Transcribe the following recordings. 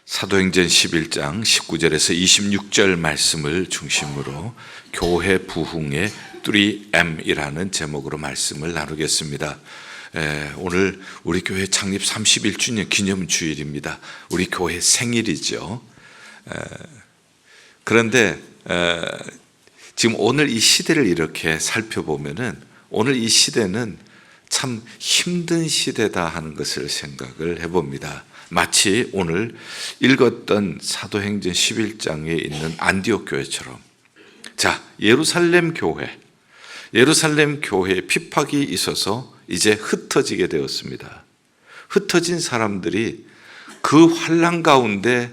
사도행전 11장 19절에서 26절 말씀을 중심으로 교회 부흥의 3M이라는 제목으로 말씀을 나누겠습니다. 오늘 우리 교회 창립 31주년 기념주일입니다. 우리 교회 생일이죠. 그런데 지금 오늘 이 시대를 이렇게 살펴보면은 오늘 이 시대는 참 힘든 시대다 하는 것을 생각을 해봅니다. 마치 오늘 읽었던 사도행전 11장에 있는 안디옥 교회처럼, 자, 예루살렘 교회에 핍박이 있어서 이제 흩어지게 되었습니다. 흩어진 사람들이 그 환난 가운데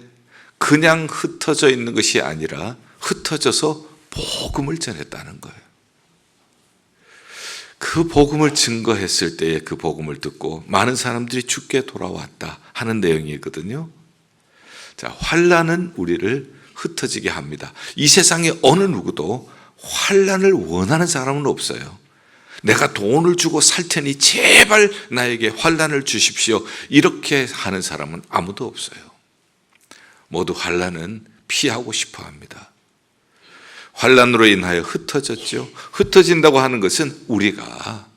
그냥 흩어져 있는 것이 아니라 흩어져서 복음을 전했다는 거예요. 그 복음을 증거했을 때에 그 복음을 듣고 많은 사람들이 주께 돌아왔다 하는 내용이거든요. 자, 환난은 우리를 흩어지게 합니다. 이 세상에 어느 누구도 환난을 원하는 사람은 없어요. 내가 돈을 주고 살 테니 제발 나에게 환난을 주십시오, 이렇게 하는 사람은 아무도 없어요. 모두 환난은 피하고 싶어 합니다. 환난으로 인하여 흩어졌죠. 흩어진다고 하는 것은 우리가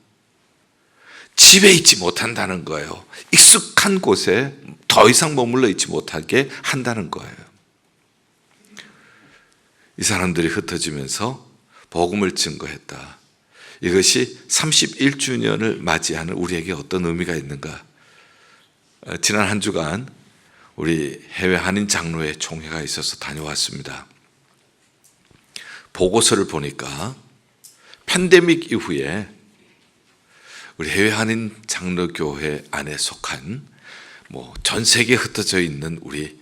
집에 있지 못한다는 거예요. 익숙한 곳에 더 이상 머물러 있지 못하게 한다는 거예요. 이 사람들이 흩어지면서 복음을 증거했다. 이것이 31주년을 맞이하는 우리에게 어떤 의미가 있는가? 지난 한 주간 우리 해외 한인 장로회 총회가 있어서 다녀왔습니다. 보고서를 보니까 팬데믹 이후에 우리 해외 한인 장로교회 안에 속한 전 세계에 흩어져 있는 우리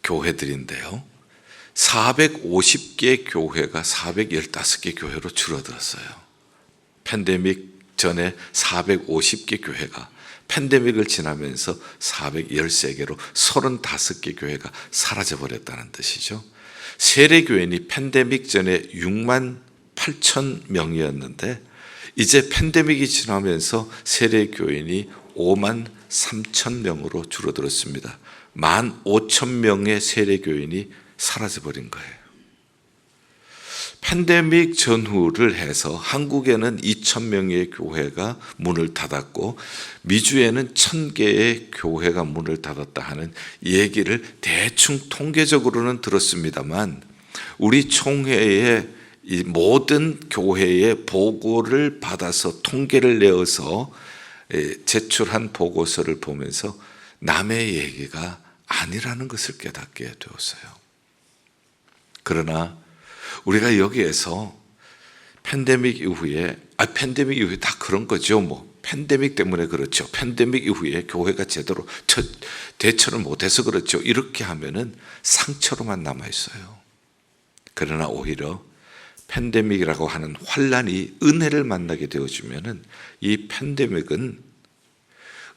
교회들인데요, 450개 교회가 415개 교회로 줄어들었어요. 팬데믹 전에 450개 교회가 팬데믹을 지나면서 413개로 35개 교회가 사라져버렸다는 뜻이죠. 세례교인이 팬데믹 전에 6만 8천 명이었는데 이제 팬데믹이 지나면서 세례교인이 5만 3천 명으로 줄어들었습니다. 1만 5천 명의 세례교인이 사라져버린 거예요. 팬데믹 전후를 해서 한국에는 2천 명의 교회가 문을 닫았고 미주에는 1,000개의 교회가 문을 닫았다 하는 얘기를 대충 통계적으로는 들었습니다만, 우리 총회의 이 모든 교회의 보고를 받아서 통계를 내어서 제출한 보고서를 보면서 남의 얘기가 아니라는 것을 깨닫게 되었어요. 그러나 우리가 여기에서 팬데믹 이후에 다 그런 거죠. 팬데믹 때문에 그렇죠. 팬데믹 이후에 교회가 제대로 대처를 못해서 그렇죠, 이렇게 하면은 상처로만 남아 있어요. 그러나 오히려 팬데믹이라고 하는 환난이 은혜를 만나게 되어주면은 이 팬데믹은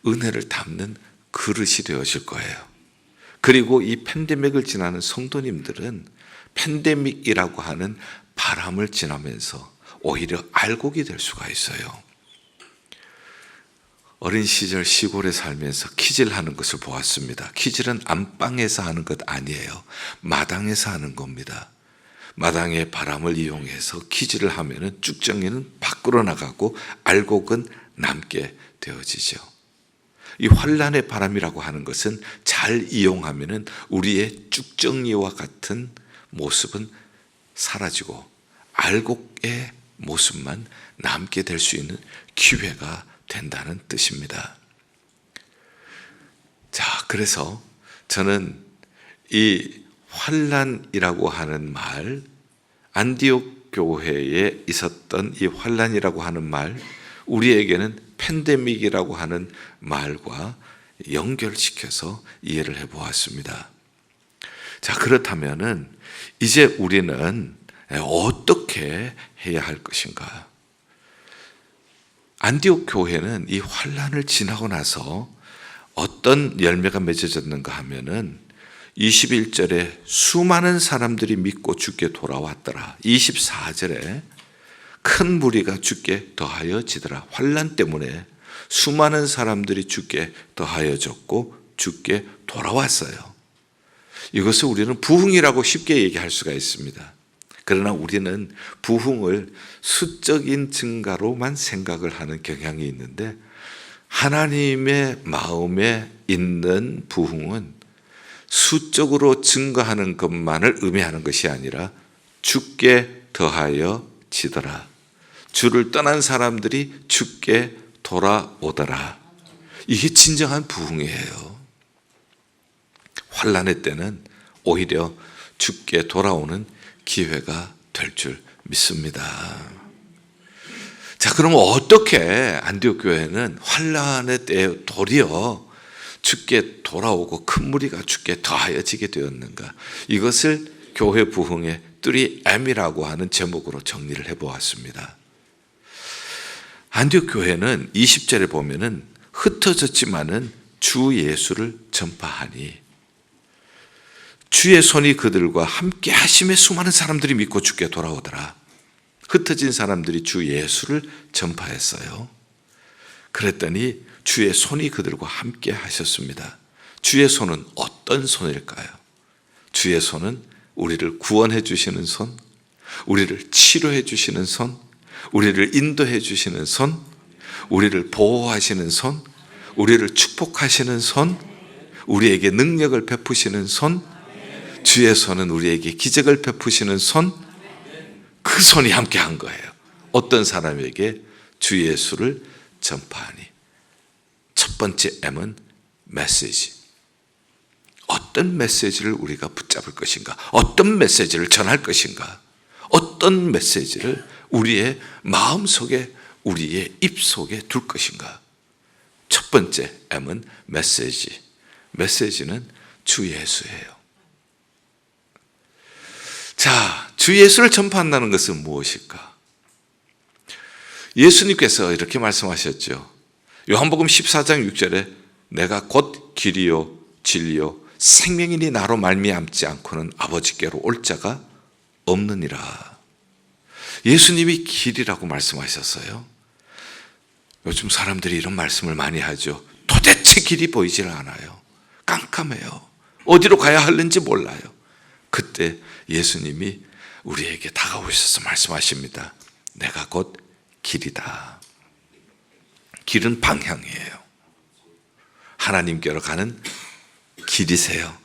은혜를 담는 그릇이 되어질 거예요. 그리고 이 팬데믹을 지나는 성도님들은 팬데믹이라고 하는 바람을 지나면서 오히려 알곡이 될 수가 있어요. 어린 시절 시골에 살면서 키질 하는 것을 보았습니다. 키질은 안방에서 하는 것 아니에요. 마당에서 하는 겁니다. 마당의 바람을 이용해서 키질을 하면은 쭉정이는 밖으로 나가고 알곡은 남게 되어지죠. 이 환난의 바람이라고 하는 것은 잘 이용하면은 우리의 쭉정이와 같은 모습은 사라지고 알곡의 모습만 남게 될 수 있는 기회가 된다는 뜻입니다. 자, 그래서 저는 이 환난이라고 하는 말, 안디옥 교회에 있었던 이 환난이라고 하는 말, 우리에게는 팬데믹이라고 하는 말과 연결시켜서 이해를 해보았습니다. 자, 그렇다면은 이제 우리는 어떻게 해야 할 것인가? 안디옥 교회는 이 환난을 지나고 나서 어떤 열매가 맺어졌는가 하면은 21절에 수많은 사람들이 믿고 주께 돌아왔더라. 24절에 큰 무리가 주께 더하여지더라. 환난 때문에 수많은 사람들이 주께 더하여졌고 주께 돌아왔어요. 이것을 우리는 부흥이라고 쉽게 얘기할 수가 있습니다. 그러나 우리는 부흥을 수적인 증가로만 생각을 하는 경향이 있는데, 하나님의 마음에 있는 부흥은 수적으로 증가하는 것만을 의미하는 것이 아니라 주께 더하여 지더라, 주를 떠난 사람들이 주께 돌아오더라. 이게 진정한 부흥이에요. 환난의 때는 오히려 주께 돌아오는 기회가 될 줄 믿습니다. 자, 그럼 어떻게 안디옥 교회는 환난의 때에 도리어 주께 돌아오고 큰 무리가 주께 더하여지게 되었는가? 이것을 교회 부흥의 3M이라고 하는 제목으로 정리를 해보았습니다. 안디옥 교회는 20절에 보면은 흩어졌지만은 주 예수를 전파하니 주의 손이 그들과 함께 하심에 수많은 사람들이 믿고 주께 돌아오더라. 흩어진 사람들이 주 예수를 전파했어요. 그랬더니 주의 손이 그들과 함께 하셨습니다. 주의 손은 어떤 손일까요? 주의 손은 우리를 구원해 주시는 손, 우리를 치료해 주시는 손, 우리를 인도해 주시는 손, 우리를 보호하시는 손, 우리를 축복하시는 손, 우리에게 능력을 베푸시는 손, 주의 손은 우리에게 기적을 베푸시는 손, 그 손이 함께 한 거예요. 어떤 사람에게 주 예수를 전파하니. 첫 번째 M은 메시지. 어떤 메시지를 우리가 붙잡을 것인가? 어떤 메시지를 전할 것인가? 어떤 메시지를 우리의 마음속에, 우리의 입속에 둘 것인가? 첫 번째 M은 메시지. 메시지는 주 예수예요. 자, 주 예수를 전파한다는 것은 무엇일까? 예수님께서 이렇게 말씀하셨죠. 요한복음 14장 6절에 내가 곧 길이요 진리요 생명이니 나로 말미암지 않고는 아버지께로 올 자가 없느니라. 예수님이 길이라고 말씀하셨어요. 요즘 사람들이 이런 말씀을 많이 하죠. 도대체 길이 보이질 않아요. 깜깜해요. 어디로 가야 하는지 몰라요. 그때 예수님이 우리에게 다가오셔서 말씀하십니다. 내가 곧 길이다. 길은 방향이에요. 하나님께로 가는 길이세요.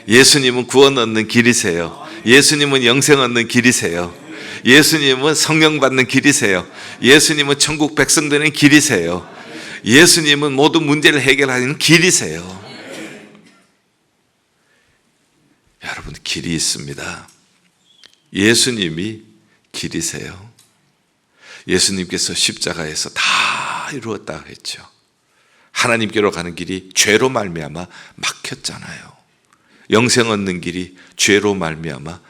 예수님은 구원 얻는 길이세요. 예수님은 영생 얻는 길이세요. 예수님은 성령 받는 길이세요. 예수님은 천국 백성 되는 길이세요. 예수님은 모든 문제를 해결하는 길이세요. 여러분, 길이 있습니다. 예수님이 길이세요. 예수님께서 십자가에서 다 이루었다고 했죠. 하나님께로 가는 길이 죄로 말미암아 막혔잖아요. 영생 얻는 길이 죄로 말미암아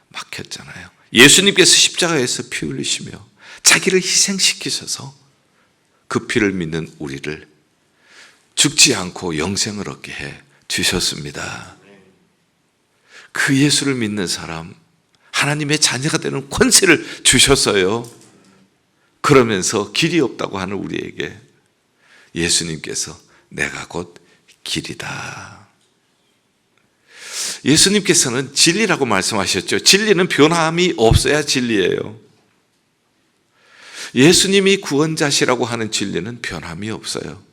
막혔잖아요. 예수님께서 십자가에서 피 흘리시며 자기를 희생시키셔서 그 피를 믿는 우리를 죽지 않고 영생을 얻게 해 주셨습니다. 그 예수를 믿는 사람, 하나님의 자녀가 되는 권세를 주셨어요. 그러면서 길이 없다고 하는 우리에게 예수님께서 내가 곧 길이다. 예수님께서는 진리라고 말씀하셨죠. 진리는 변함이 없어야 진리예요. 예수님이 구원자시라고 하는 진리는 변함이 없어요.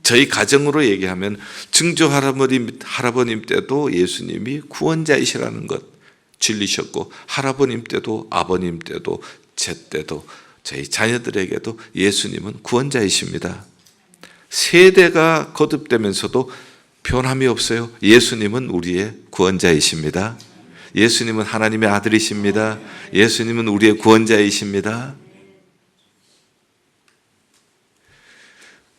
저희 가정으로 얘기하면 증조 할아버님 때도 예수님이 구원자이시라는 것 진리셨고, 할아버님 때도 아버님 때도 제 때도 저희 자녀들에게도 예수님은 구원자이십니다. 세대가 거듭되면서도 변함이 없어요. 예수님은 우리의 구원자이십니다. 예수님은 하나님의 아들이십니다. 예수님은 우리의 구원자이십니다.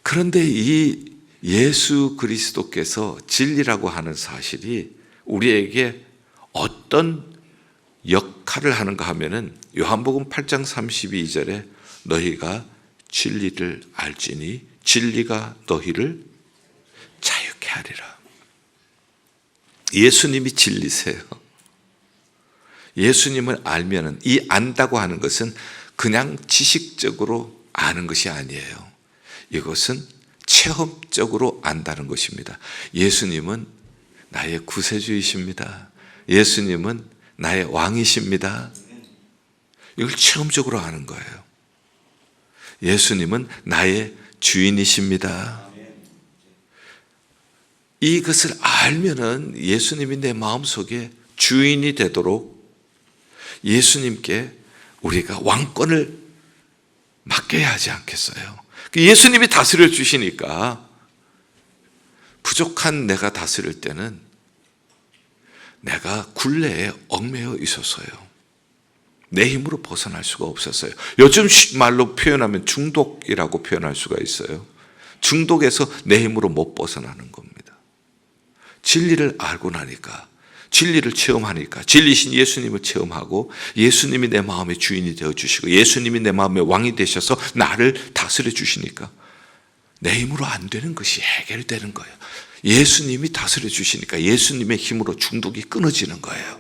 그런데 이 예수 그리스도께서 진리라고 하는 사실이 우리에게 어떤 역할을 하는가 하면은 요한복음 8장 32절에 너희가 진리를 알지니 진리가 너희를 자유케 하리라. 예수님이 진리세요. 예수님을 알면은, 이 안다고 하는 것은 그냥 지식적으로 아는 것이 아니에요. 이것은 체험적으로 안다는 것입니다. 예수님은 나의 구세주이십니다. 예수님은 나의 왕이십니다. 이걸 체험적으로 아는 거예요. 예수님은 나의 주인이십니다. 이것을 알면은 예수님이 내 마음속에 주인이 되도록 예수님께 우리가 왕권을 맡겨야 하지 않겠어요? 예수님이 다스려 주시니까 부족한 내가 다스릴 때는 내가 굴레에 얽매여 있었어요. 내 힘으로 벗어날 수가 없었어요. 요즘 말로 표현하면 중독이라고 표현할 수가 있어요. 중독에서 내 힘으로 못 벗어나는 겁니다. 진리를 알고 나니까, 진리를 체험하니까, 진리신 예수님을 체험하고 예수님이 내 마음의 주인이 되어주시고 예수님이 내 마음의 왕이 되셔서 나를 다스려 주시니까 내 힘으로 안 되는 것이 해결되는 거예요. 예수님이 다스려 주시니까 예수님의 힘으로 중독이 끊어지는 거예요.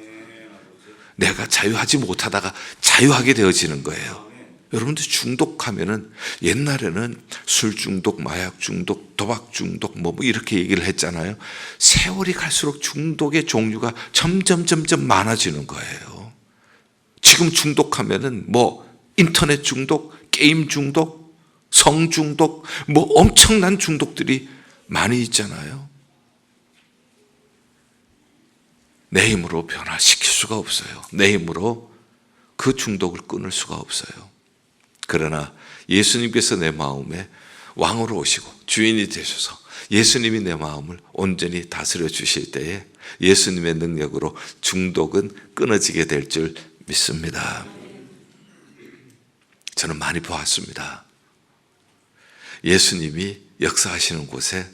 내가 자유하지 못하다가 자유하게 되어지는 거예요. 여러분들 중독하면은 옛날에는 술 중독, 마약 중독, 도박 중독 뭐 이렇게 얘기를 했잖아요. 세월이 갈수록 중독의 종류가 점점 많아지는 거예요. 지금 중독하면은 뭐 인터넷 중독, 게임 중독, 성 중독, 뭐 엄청난 중독들이 많이 있잖아요. 내 힘으로 변화시킬 수가 없어요. 내 힘으로 그 중독을 끊을 수가 없어요. 그러나 예수님께서 내 마음에 왕으로 오시고 주인이 되셔서 예수님이 내 마음을 온전히 다스려 주실 때에 예수님의 능력으로 중독은 끊어지게 될 줄 믿습니다. 저는 많이 보았습니다. 예수님이 역사하시는 곳에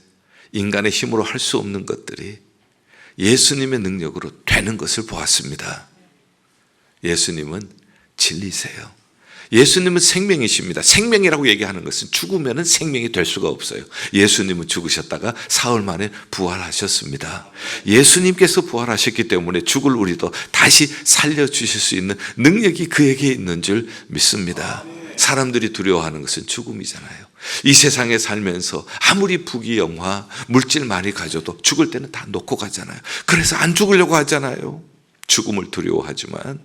인간의 힘으로 할 수 없는 것들이 예수님의 능력으로 되는 것을 보았습니다. 예수님은 진리세요. 예수님은 생명이십니다. 생명이라고 얘기하는 것은 죽으면 생명이 될 수가 없어요. 예수님은 죽으셨다가 사흘 만에 부활하셨습니다. 예수님께서 부활하셨기 때문에 죽을 우리도 다시 살려주실 수 있는 능력이 그에게 있는 줄 믿습니다. 사람들이 두려워하는 것은 죽음이잖아요. 이 세상에 살면서 아무리 부귀영화, 물질 많이 가져도 죽을 때는 다 놓고 가잖아요. 그래서 안 죽으려고 하잖아요. 죽음을 두려워하지만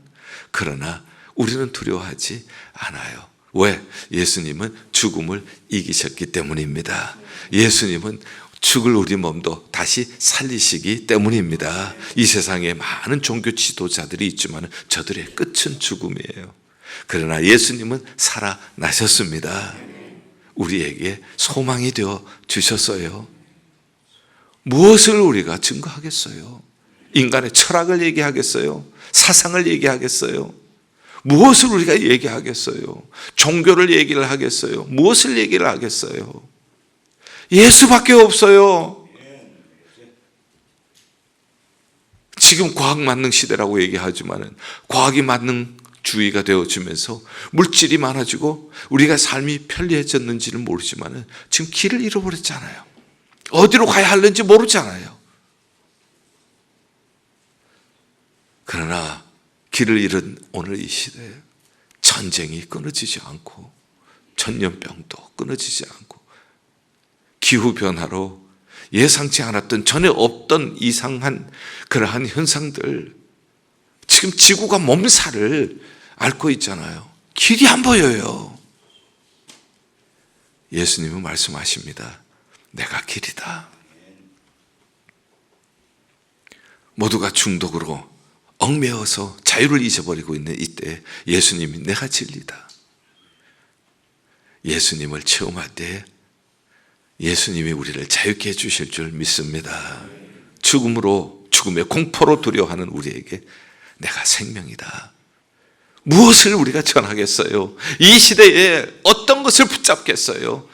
그러나 우리는 두려워하지 않아요. 왜? 예수님은 죽음을 이기셨기 때문입니다. 예수님은 죽을 우리 몸도 다시 살리시기 때문입니다. 이 세상에 많은 종교 지도자들이 있지만 저들의 끝은 죽음이에요. 그러나 예수님은 살아나셨습니다. 우리에게 소망이 되어 주셨어요. 무엇을 우리가 증거하겠어요? 인간의 철학을 얘기하겠어요? 사상을 얘기하겠어요? 무엇을 우리가 얘기하겠어요? 종교를 얘기를 하겠어요? 무엇을 얘기를 하겠어요? 예수밖에 없어요. 지금 과학 만능 시대라고 얘기하지만 과학이 만능주의가 되어지면서 물질이 많아지고 우리가 삶이 편리해졌는지는 모르지만 지금 길을 잃어버렸잖아요. 어디로 가야 하는지 모르잖아요. 그러나 길을 잃은 오늘 이 시대에 전쟁이 끊어지지 않고 전염병도 끊어지지 않고 기후변화로 예상치 않았던 전에 없던 이상한 그러한 현상들, 지금 지구가 몸살을 앓고 있잖아요. 길이 안 보여요. 예수님은 말씀하십니다. 내가 길이다. 모두가 중독으로 얽매여서 자유를 잊어버리고 있는 이때 예수님이 내가 진리다. 예수님을 체험할 때 예수님이 우리를 자유케 해주실 줄 믿습니다. 죽음의 공포로 두려워하는 우리에게 내가 생명이다. 무엇을 우리가 전하겠어요? 이 시대에 어떤 것을 붙잡겠어요?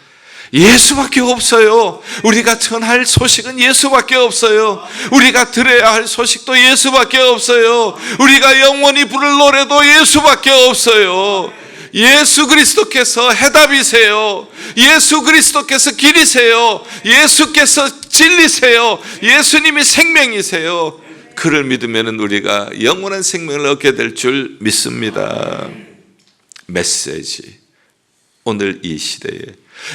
예수밖에 없어요. 우리가 전할 소식은 예수밖에 없어요. 우리가 들어야 할 소식도 예수밖에 없어요. 우리가 영원히 부를 노래도 예수밖에 없어요. 예수 그리스도께서 해답이세요. 예수 그리스도께서 길이세요. 예수께서 진리세요. 예수님이 생명이세요. 그를 믿으면 우리가 영원한 생명을 얻게 될 줄 믿습니다. 메시지, 오늘 이 시대에,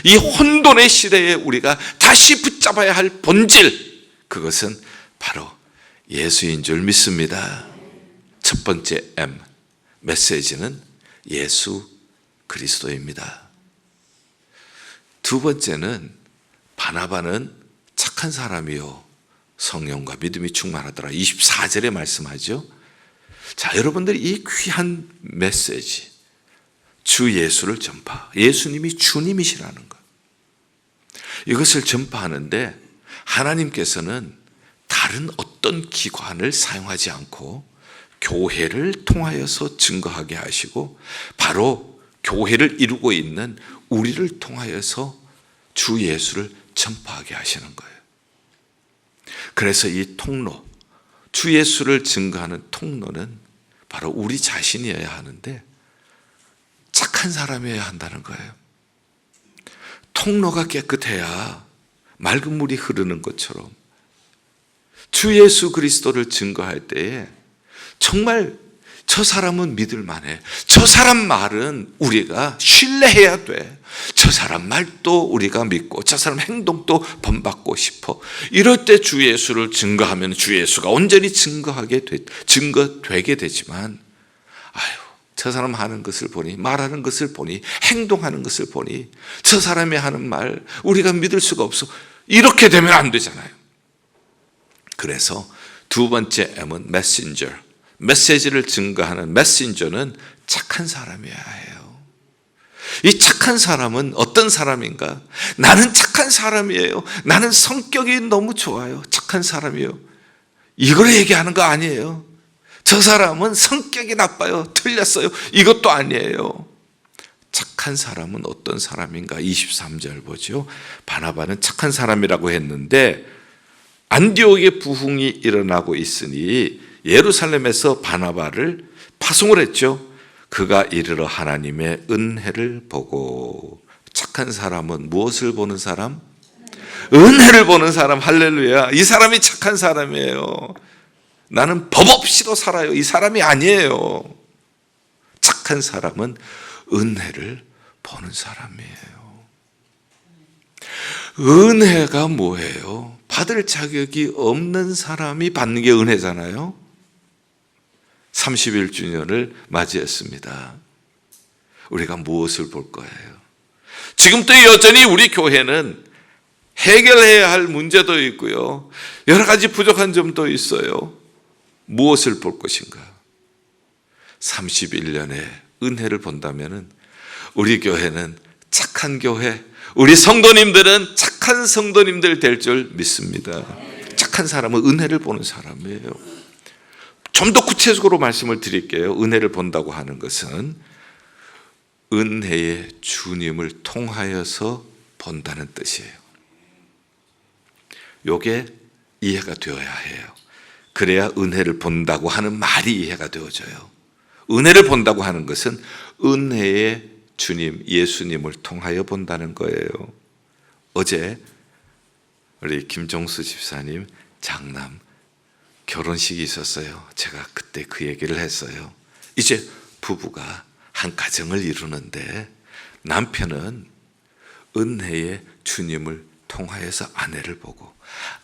이 혼돈의 시대에 우리가 다시 붙잡아야 할 본질, 그것은 바로 예수인 줄 믿습니다. 첫 번째 M, 메시지는 예수 그리스도입니다. 두 번째는 바나바는 착한 사람이요 성령과 믿음이 충만하더라. 24절에 말씀하죠. 자, 여러분들이 이 귀한 메시지, 주 예수를 전파, 예수님이 주님이시라는 것, 이것을 전파하는데 하나님께서는 다른 어떤 기관을 사용하지 않고 교회를 통하여서 증거하게 하시고 바로 교회를 이루고 있는 우리를 통하여서 주 예수를 전파하게 하시는 거예요. 그래서 이 통로, 주 예수를 증거하는 통로는 바로 우리 자신이어야 하는데 착한 사람이어야 한다는 거예요. 통로가 깨끗해야 맑은 물이 흐르는 것처럼 주 예수 그리스도를 증거할 때에 정말 저 사람은 믿을 만해. 저 사람 말은 우리가 신뢰해야 돼. 저 사람 말도 우리가 믿고 저 사람 행동도 본받고 싶어. 이럴 때 주 예수를 증거하면 주 예수가 온전히 증거되게 되지만 저 사람 하는 것을 보니, 말하는 것을 보니, 행동하는 것을 보니 저 사람이 하는 말 우리가 믿을 수가 없어. 이렇게 되면 안 되잖아요. 그래서 두 번째 M은 메신저, 메시지를 증거하는 메신저는 착한 사람이어야 해요. 이 착한 사람은 어떤 사람인가? 나는 착한 사람이에요. 나는 성격이 너무 좋아요. 착한 사람이에요. 이걸 얘기하는 거 아니에요. 저 사람은 성격이 나빠요. 틀렸어요. 이것도 아니에요. 착한 사람은 어떤 사람인가? 23절 보죠. 바나바는 착한 사람이라고 했는데 안디옥에 부흥이 일어나고 있으니 예루살렘에서 바나바를 파송을 했죠. 그가 이르러 하나님의 은혜를 보고. 착한 사람은 무엇을 보는 사람? 은혜를 보는 사람. 할렐루야. 이 사람이 착한 사람이에요. 나는 법 없이도 살아요. 이 사람이 아니에요. 착한 사람은 은혜를 보는 사람이에요. 은혜가 뭐예요? 받을 자격이 없는 사람이 받는 게 은혜잖아요. 31주년을 맞이했습니다. 우리가 무엇을 볼 거예요? 지금도 여전히 우리 교회는 해결해야 할 문제도 있고요. 여러 가지 부족한 점도 있어요. 무엇을 볼 것인가? 31년의 은혜를 본다면 우리 교회는 착한 교회, 우리 성도님들은 착한 성도님들 될 줄 믿습니다. 착한 사람은 은혜를 보는 사람이에요. 좀 더 구체적으로 말씀을 드릴게요. 은혜를 본다고 하는 것은 은혜의 주님을 통하여서 본다는 뜻이에요. 이게 이해가 되어야 해요. 그래야 은혜를 본다고 하는 말이 이해가 되어져요. 은혜를 본다고 하는 것은 은혜의 주님, 예수님을 통하여 본다는 거예요. 어제 우리 김종수 집사님 장남 결혼식이 있었어요. 제가 그때 그 얘기를 했어요. 이제 부부가 한 가정을 이루는데 남편은 은혜의 주님을 통하여서 아내를 보고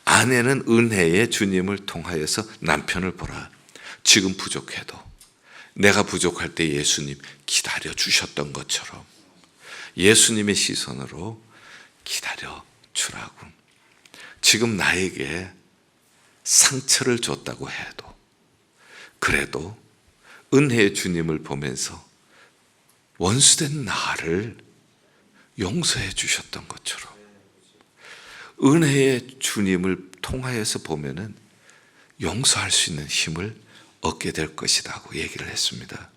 아내는 은혜의 주님을 통하여서 남편을 보라. 지금 부족해도 내가 부족할 때 예수님 기다려 주셨던 것처럼 예수님의 시선으로 기다려 주라고. 지금 나에게 상처를 줬다고 해도 그래도 은혜의 주님을 보면서 원수된 나를 용서해 주셨던 것처럼 은혜의 주님을 통하여서 보면은 용서할 수 있는 힘을 얻게 될 것이라고 얘기를 했습니다.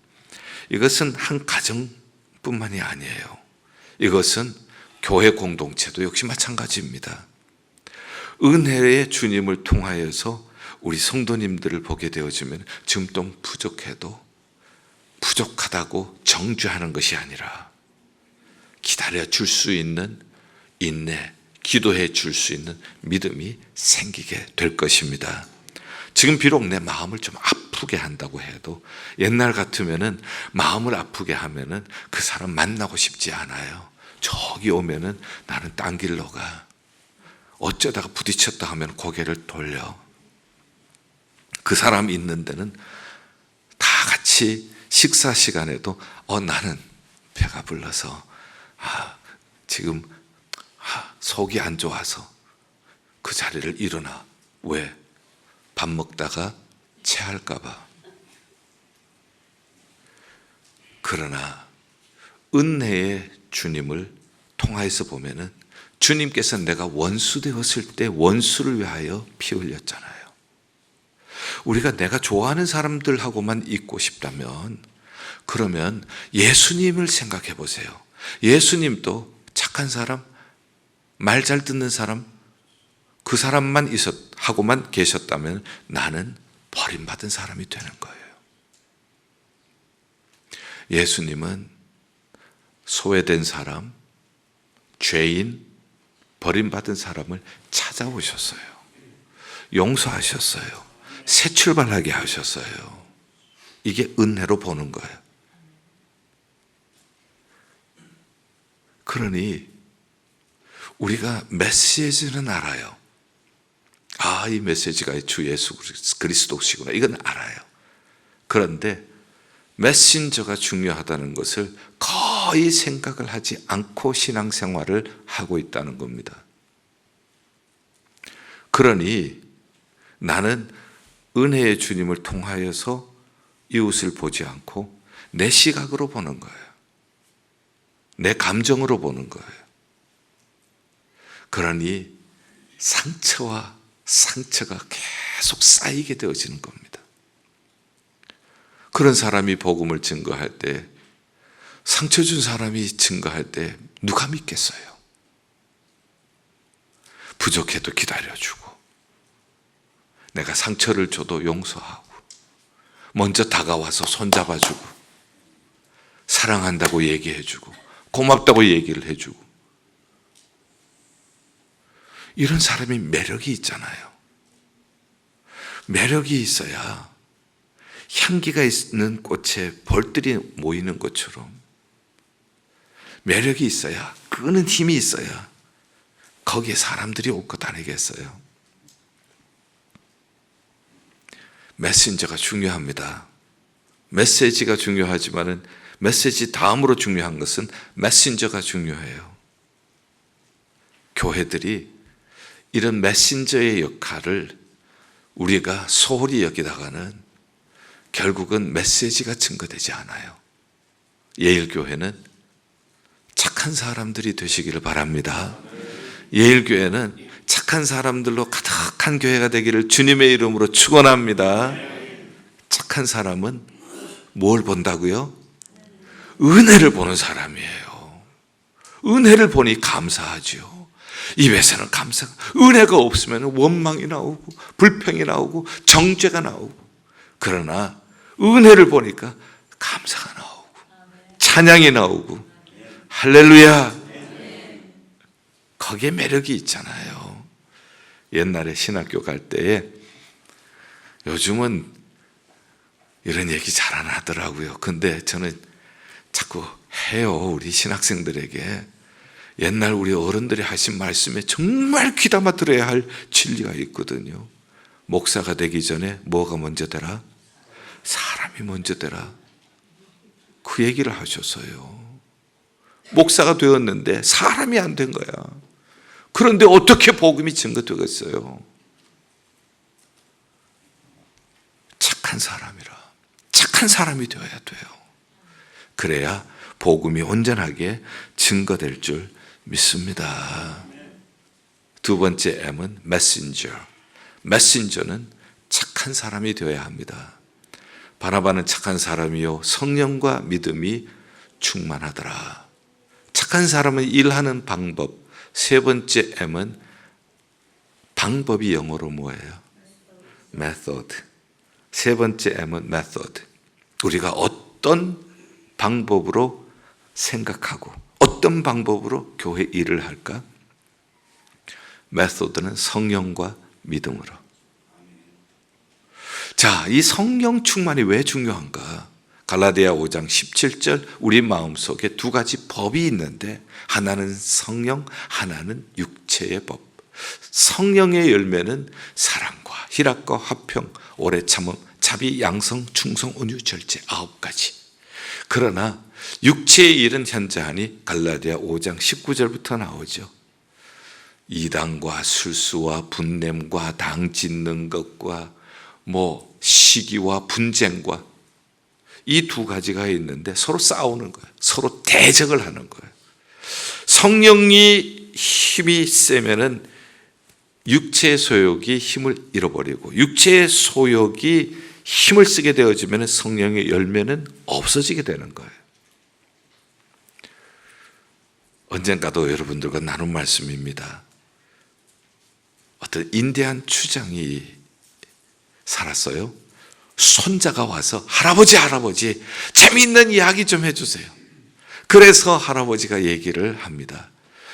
이것은 한 가정뿐만이 아니에요. 이것은 교회 공동체도 역시 마찬가지입니다. 은혜의 주님을 통하여서 우리 성도님들을 보게 되어지면 지금 좀 부족해도 부족하다고 정죄하는 것이 아니라 기다려 줄 수 있는 인내, 기도해 줄 수 있는 믿음이 생기게 될 것입니다. 지금 비록 내 마음을 좀 아프게 한다고 해도 옛날 같으면은 마음을 아프게 하면은 그 그 사람 만나고 싶지 않아요. 저기 오면은 나는 딴 길로 가. 어쩌다가 부딪혔다 하면 고개를 돌려. 그 사람 있는 데는 다 같이 식사 시간에도 나는 배가 불러서 지금 속이 안 좋아서 그 자리를 일어나. 왜? 밥 먹다가 체할까 봐. 그러나 은혜의 주님을 통하여서 보면은 주님께서 내가 원수 되었을 때 원수를 위하여 피 흘렸잖아요. 우리가 내가 좋아하는 사람들하고만 있고 싶다면 그러면 예수님을 생각해 보세요. 예수님도 착한 사람, 말 잘 듣는 사람, 그 사람만 하고만 계셨다면 나는 버림받은 사람이 되는 거예요. 예수님은 소외된 사람, 죄인, 버림받은 사람을 찾아오셨어요. 용서하셨어요. 새 출발하게 하셨어요. 이게 은혜로 보는 거예요. 그러니 우리가 메시지는 알아요. 이 메시지가 주 예수 그리스도시구나. 이건 알아요. 그런데 메신저가 중요하다는 것을 거의 생각을 하지 않고 신앙생활을 하고 있다는 겁니다. 그러니 나는 은혜의 주님을 통하여서 이웃을 보지 않고 내 시각으로 보는 거예요. 내 감정으로 보는 거예요. 그러니 상처가 계속 쌓이게 되어지는 겁니다. 그런 사람이 복음을 증거할 때, 상처 준 사람이 증거할 때 누가 믿겠어요? 부족해도 기다려주고, 내가 상처를 줘도 용서하고, 먼저 다가와서 손잡아주고, 사랑한다고 얘기해주고, 고맙다고 얘기를 해주고, 이런 사람이 매력이 있잖아요. 매력이 있어야 향기가 있는 꽃에 벌들이 모이는 것처럼 매력이 있어야, 끄는 힘이 있어야 거기에 사람들이 오고 다니겠어요. 메신저가 중요합니다. 메시지가 중요하지만은 메시지 다음으로 중요한 것은 메신저가 중요해요. 교회들이 이런 메신저의 역할을 우리가 소홀히 여기다가는 결국은 메시지가 증거되지 않아요. 예일교회는 착한 사람들이 되시기를 바랍니다. 예일교회는 착한 사람들로 가득한 교회가 되기를 주님의 이름으로 축원합니다. 착한 사람은 뭘 본다고요? 은혜를 보는 사람이에요. 은혜를 보니 감사하죠. 입에서는 은혜가 없으면 원망이 나오고 불평이 나오고 정죄가 나오고, 그러나 은혜를 보니까 감사가 나오고 찬양이 나오고, 할렐루야. 거기에 매력이 있잖아요. 옛날에 신학교 갈 때에, 요즘은 이런 얘기 잘 안 하더라고요. 근데 저는 자꾸 해요. 우리 신학생들에게 옛날 우리 어른들이 하신 말씀에 정말 귀담아 들어야 할 진리가 있거든요. 목사가 되기 전에 뭐가 먼저 되라? 사람이 먼저 되라. 그 얘기를 하셨어요. 목사가 되었는데 사람이 안 된 거야. 그런데 어떻게 복음이 증거되겠어요? 착한 사람이 되어야 돼요. 그래야 복음이 온전하게 증거될 줄 믿습니다. 두 번째 M은 메신저. 메신저는 착한 사람이 되어야 합니다. 바나바는 착한 사람이요 성령과 믿음이 충만하더라. 착한 사람은 일하는 방법. 세 번째 M은 방법이 영어로 뭐예요? method. 세 번째 M은 method. 우리가 어떤 방법으로 생각하고 어떤 방법으로 교회 일을 할까? 메소드는 성령과 믿음으로. 자, 이 성령 충만이 왜 중요한가? 갈라디아 5장 17절, 우리 마음속에 두 가지 법이 있는데 하나는 성령, 하나는 육체의 법. 성령의 열매는 사랑과 희락과 화평, 오래 참음, 자비, 양성, 충성, 온유, 절제 9가지. 그러나 육체의 일은 현저하니 갈라디아 5장 19절부터 나오죠. 이단과 술수와 분냄과 당 짓는 것과 시기와 분쟁과 이 2가지가 있는데 서로 싸우는 거예요. 서로 대적을 하는 거예요. 성령이 힘이 세면은 육체의 소욕이 힘을 잃어버리고 육체의 소욕이 힘을 쓰게 되어지면 성령의 열매는 없어지게 되는 거예요. 언젠가도 여러분들과 나눈 말씀입니다. 어떤 인디안 추장이 살았어요. 손자가 와서 할아버지 재미있는 이야기 좀 해주세요. 그래서 할아버지가 얘기를 합니다.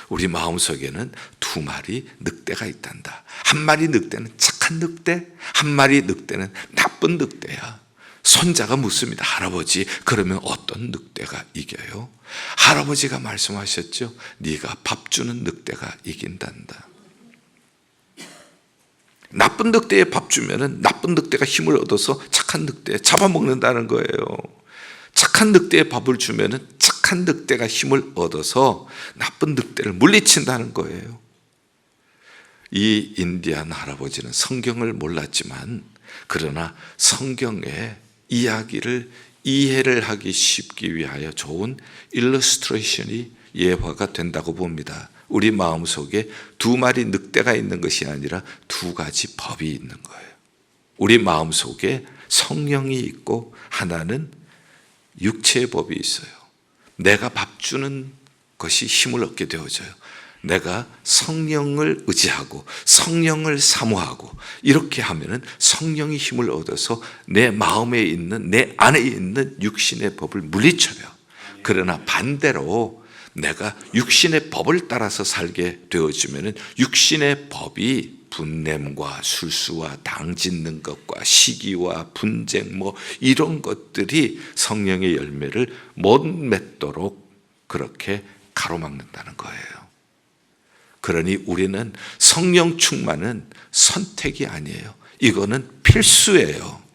우리 마음속에는 2마리 늑대가 있단다. 한 마리 늑대는 착한 늑대, 한 마리 늑대는 나쁜 늑대야. 손자가 묻습니다. 할아버지, 그러면 어떤 늑대가 이겨요? 할아버지가 말씀하셨죠. 네가 밥 주는 늑대가 이긴단다. 나쁜 늑대에 밥 주면은 나쁜 늑대가 힘을 얻어서 착한 늑대 잡아먹는다는 거예요. 착한 늑대에 밥을 주면은 착한 늑대가 힘을 얻어서 나쁜 늑대를 물리친다는 거예요. 이 인디안 할아버지는 성경을 몰랐지만 그러나 성경의 이야기를 이해를 하기 쉽기 위하여 좋은 일러스트레이션이 예화가 된다고 봅니다. 우리 마음속에 2마리 늑대가 있는 것이 아니라 2가지 법이 있는 거예요. 우리 마음속에 성령이 있고 하나는 육체의 법이 있어요. 내가 밥 주는 것이 힘을 얻게 되어져요. 내가 성령을 의지하고 성령을 사모하고 이렇게 하면은 성령이 힘을 얻어서 내 마음에 있는 내 안에 있는 육신의 법을 물리쳐요. 그러나 반대로 내가 육신의 법을 따라서 살게 되어지면은 육신의 법이 분냄과 술수와 당 짓는 것과 시기와 분쟁 이런 것들이 성령의 열매를 못 맺도록 그렇게 가로막는다는 거예요. 그러니 우리는 성령 충만은 선택이 아니에요. 이거는 필수예요.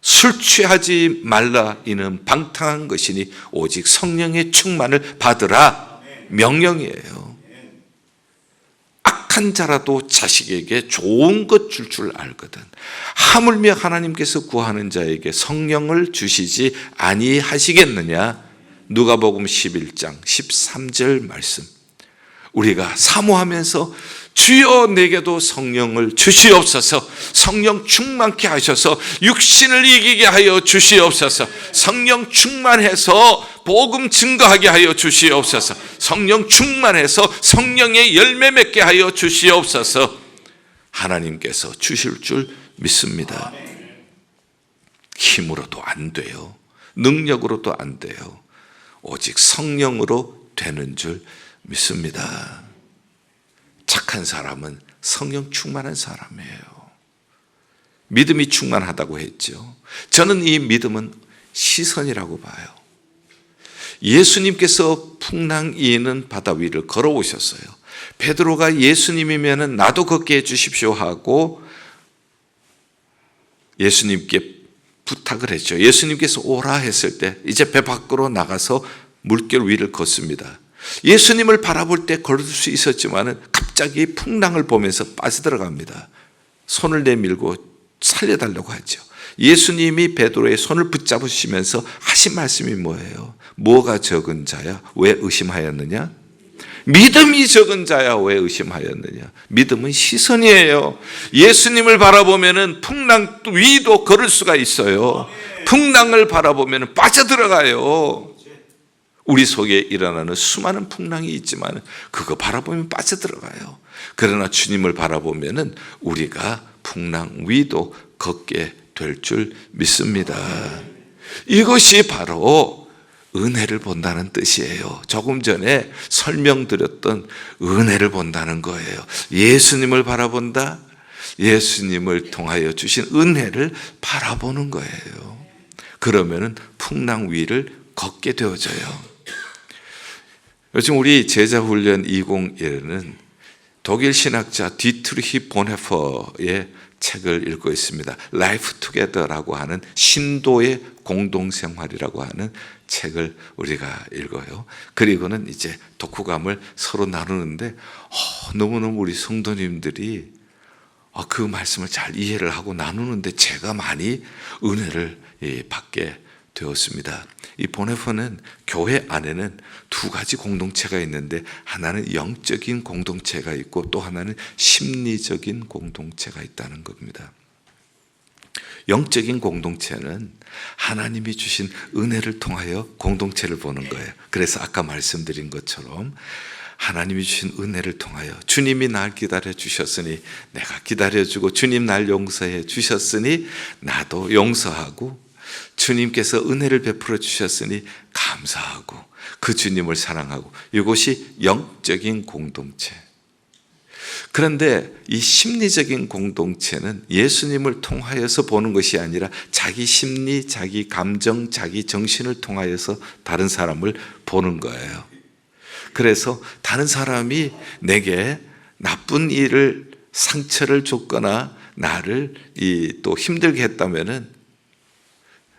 술 취하지 말라 이는 방탕한 것이니 오직 성령의 충만을 받으라 명령이에요. 악한 자라도 자식에게 좋은 것 줄 줄 알거든. 하물며 하나님께서 구하는 자에게 성령을 주시지 아니하시겠느냐. 누가복음 11장 13절 말씀. 우리가 사모하면서 주여 내게도 성령을 주시옵소서, 성령 충만케 하셔서 육신을 이기게 하여 주시옵소서, 성령 충만해서 복음 증거하게 하여 주시옵소서, 성령 충만해서 성령의 열매 맺게 하여 주시옵소서. 하나님께서 주실 줄 믿습니다. 힘으로도 안 돼요. 능력으로도 안 돼요. 오직 성령으로 되는 줄 믿습니다. 착한 사람은 성령 충만한 사람이에요. 믿음이 충만하다고 했죠. 저는 이 믿음은 시선이라고 봐요. 예수님께서 풍랑이는 바다 위를 걸어오셨어요. 베드로가 예수님이면 나도 걷게 해주십시오 하고 예수님께 부탁을 했죠. 예수님께서 오라 했을 때 이제 배 밖으로 나가서 물결 위를 걷습니다. 예수님을 바라볼 때 걸을 수 있었지만 갑자기 풍랑을 보면서 빠져들어갑니다. 손을 내밀고 살려달라고 하죠. 예수님이 베드로의 손을 붙잡으시면서 하신 말씀이 뭐예요? 뭐가 적은 자야? 왜 의심하였느냐? 믿음이 적은 자야 왜 의심하였느냐? 믿음은 시선이에요. 예수님을 바라보면 풍랑 위도 걸을 수가 있어요. 풍랑을 바라보면 빠져들어가요. 우리 속에 일어나는 수많은 풍랑이 있지만 그거 바라보면 빠져들어가요. 그러나 주님을 바라보면 우리가 풍랑 위도 걷게 될 줄 믿습니다. 이것이 바로 은혜를 본다는 뜻이에요. 조금 전에 설명드렸던 은혜를 본다는 거예요. 예수님을 바라본다. 예수님을 통하여 주신 은혜를 바라보는 거예요. 그러면 풍랑 위를 걷게 되어져요. 요즘 우리 제자훈련 2021은 독일 신학자 디트리히 보네퍼의 책을 읽고 있습니다. 라이프 투게더라고 하는 신도의 공동생활이라고 하는 책을 우리가 읽어요. 그리고는 이제 독후감을 서로 나누는데 너무너무 우리 성도님들이 그 말씀을 잘 이해를 하고 나누는데 제가 많이 은혜를 받게 되었습니다. 이 보네퍼는 교회 안에는 두 가지 공동체가 있는데 하나는 영적인 공동체가 있고 또 하나는 심리적인 공동체가 있다는 겁니다. 영적인 공동체는 하나님이 주신 은혜를 통하여 공동체를 보는 거예요. 그래서 아까 말씀드린 것처럼 하나님이 주신 은혜를 통하여 주님이 날 기다려 주셨으니 내가 기다려주고 주님 날 용서해 주셨으니 나도 용서하고 주님께서 은혜를 베풀어 주셨으니 감사하고 그 주님을 사랑하고 이것이 영적인 공동체. 그런데 이 심리적인 공동체는 예수님을 통하여서 보는 것이 아니라 자기 심리, 자기 감정, 자기 정신을 통하여서 다른 사람을 보는 거예요. 그래서 다른 사람이 내게 나쁜 일을 상처를 줬거나 나를 또 힘들게 했다면은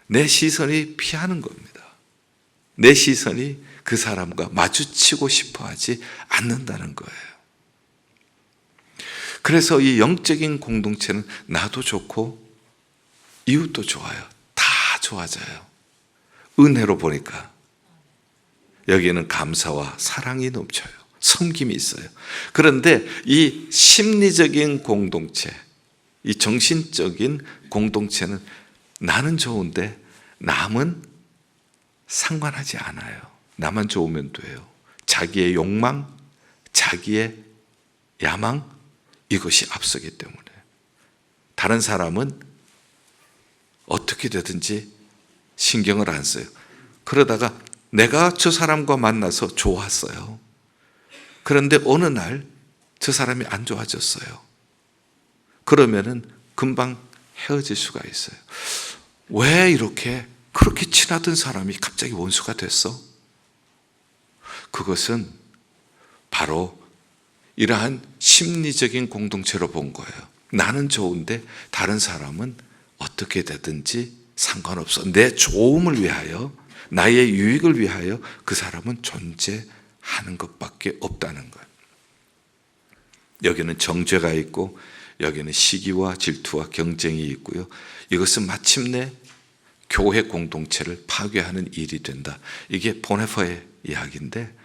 내 시선이 피하는 겁니다. 내 시선이 그 사람과 마주치고 싶어 하지 않는다는 거예요. 그래서 이 영적인 공동체는 나도 좋고 이웃도 좋아요. 다 좋아져요. 은혜로 보니까 여기에는 감사와 사랑이 넘쳐요. 섬김이 있어요. 그런데 이 심리적인 공동체, 이 정신적인 공동체는 나는 좋은데 남은 상관하지 않아요. 나만 좋으면 돼요. 자기의 욕망, 자기의 야망, 이것이 앞서기 때문에 다른 사람은 어떻게 되든지 신경을 안 써요. 그러다가 내가 저 사람과 만나서 좋았어요. 그런데 어느 날 저 사람이 안 좋아졌어요. 그러면은 금방 헤어질 수가 있어요. 왜 이렇게 그렇게 친하던 사람이 갑자기 원수가 됐어? 그것은 바로 이러한 심리적인 공동체로 본 거예요. 나는 좋은데 다른 사람은 어떻게 되든지 상관없어. 내 좋음을 위하여, 나의 유익을 위하여 그 사람은 존재하는 것밖에 없다는 거예요. 여기는 정죄가 있고 여기는 시기와 질투와 경쟁이 있고요. 이것은 마침내 교회 공동체를 파괴하는 일이 된다. 이게 보네퍼의 이야기인데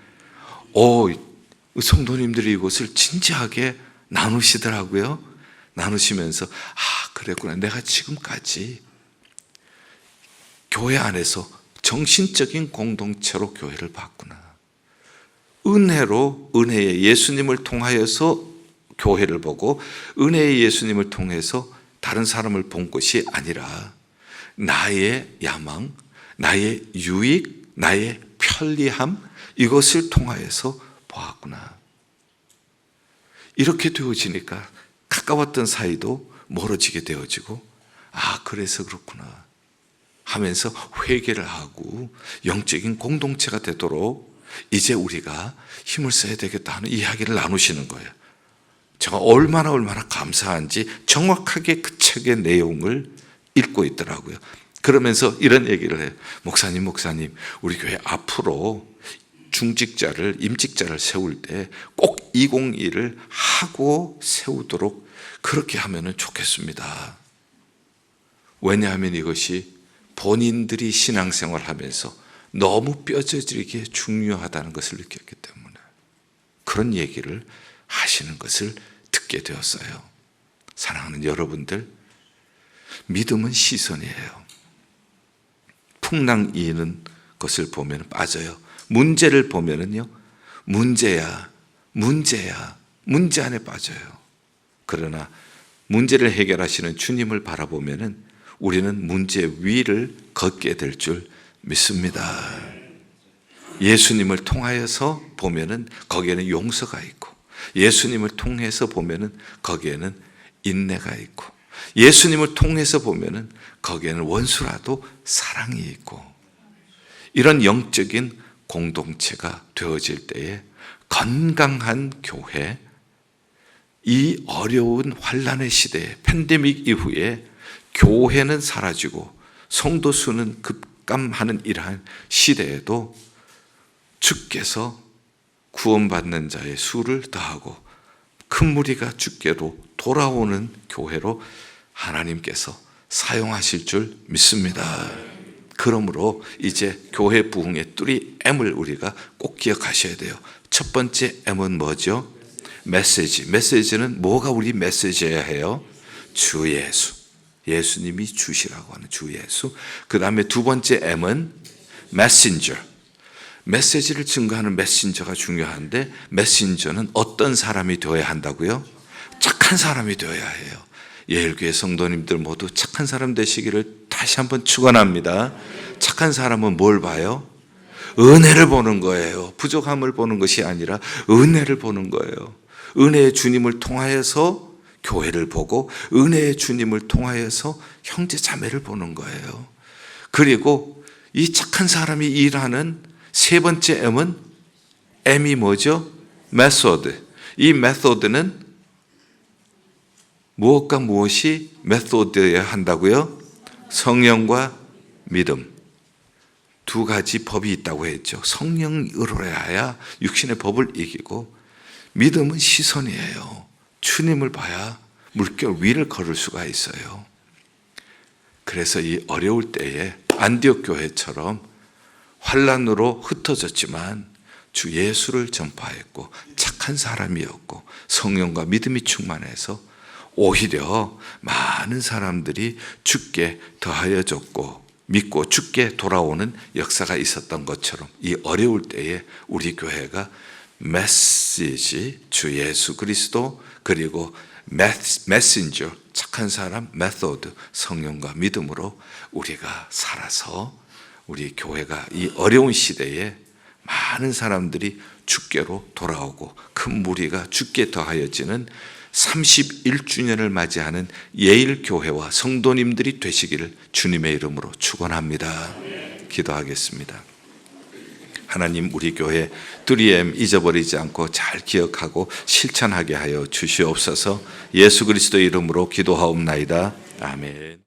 성도님들이 이것을 진지하게 나누시더라고요. 나누시면서 그랬구나. 내가 지금까지 교회 안에서 정신적인 공동체로 교회를 봤구나. 은혜의 예수님을 통하여서 교회를 보고 은혜의 예수님을 통해서 다른 사람을 본 것이 아니라 나의 야망, 나의 유익, 나의 편리함 이것을 통하여서 보았구나. 이렇게 되어지니까 가까웠던 사이도 멀어지게 되어지고 그래서 그렇구나 하면서 회개를 하고 영적인 공동체가 되도록 이제 우리가 힘을 써야 되겠다 하는 이야기를 나누시는 거예요. 제가 얼마나 감사한지 정확하게 그 책의 내용을 읽고 있더라고요. 그러면서 이런 얘기를 해요. 목사님, 우리 교회 앞으로 임직자를 세울 때 꼭 201을 하고 세우도록 그렇게 하면 좋겠습니다. 왜냐하면 이것이 본인들이 신앙생활을 하면서 너무 뼈저리게 중요하다는 것을 느꼈기 때문에 그런 얘기를 하시는 것을 듣게 되었어요. 사랑하는 여러분들, 믿음은 시선이에요. 풍랑이는 것을 보면 빠져요. 문제를 보면은요, 문제 안에 빠져요. 그러나 문제를 해결하시는 주님을 바라보면은 우리는 문제 위를 걷게 될 줄 믿습니다. 예수님을 통하여서 보면은 거기에는 용서가 있고, 예수님을 통해서 보면은 거기에는 인내가 있고, 예수님을 통해서 보면은 거기에는 원수라도 사랑이 있고, 이런 영적인 공동체가 되어질 때에 건강한 교회, 이 어려운 환난의 시대에 팬데믹 이후에 교회는 사라지고 성도 수는 급감하는 이러한 시대에도 주께서 구원받는 자의 수를 더하고 큰 무리가 주께로 돌아오는 교회로 하나님께서 사용하실 줄 믿습니다. 그러므로 이제 교회 부흥의 뚜리 M을 우리가 꼭 기억하셔야 돼요. 첫 번째 M은 뭐죠? 메시지. 메시지는 뭐가 우리 메시지여야 해요? 주 예수. 예수님이 주시라고 하는 주 예수. 그 다음에 두 번째 M은 메신저. 메시지를 증거하는 메신저가 중요한데 메신저는 어떤 사람이 되어야 한다고요? 착한 사람이 되어야 해요. 예일교회 성도님들 모두 착한 사람 되시기를 다시 한번 축원합니다. 착한 사람은 뭘 봐요? 은혜를 보는 거예요. 부족함을 보는 것이 아니라 은혜를 보는 거예요. 은혜의 주님을 통하여서 교회를 보고 은혜의 주님을 통하여서 형제 자매를 보는 거예요. 그리고 이 착한 사람이 일하는 세 번째 M은 M이 뭐죠? 메소드. 이 메소드는 무엇과 무엇이 메소드여야 한다고요? 성령과 믿음. 두 가지 법이 있다고 했죠. 성령으로야 육신의 법을 이기고 믿음은 시선이에요. 주님을 봐야 물결 위를 걸을 수가 있어요. 그래서 이 어려울 때에 안디옥 교회처럼 환난으로 흩어졌지만 주 예수를 전파했고 착한 사람이었고 성령과 믿음이 충만해서 오히려 많은 사람들이 주께 더하여졌고 믿고 주께 돌아오는 역사가 있었던 것처럼 이 어려울 때에 우리 교회가 메시지, 주 예수 그리스도, 그리고 메신저, 착한 사람, 메소드, 성령과 믿음으로 우리가 살아서 우리 교회가 이 어려운 시대에 많은 사람들이 주께로 돌아오고 큰 무리가 주께 더하여지는 31주년을 맞이하는 예일교회와 성도님들이 되시기를 주님의 이름으로 축원합니다. 기도하겠습니다. 하나님, 우리 교회 3M 잊어버리지 않고 잘 기억하고 실천하게 하여 주시옵소서. 예수 그리스도의 이름으로 기도하옵나이다. 아멘.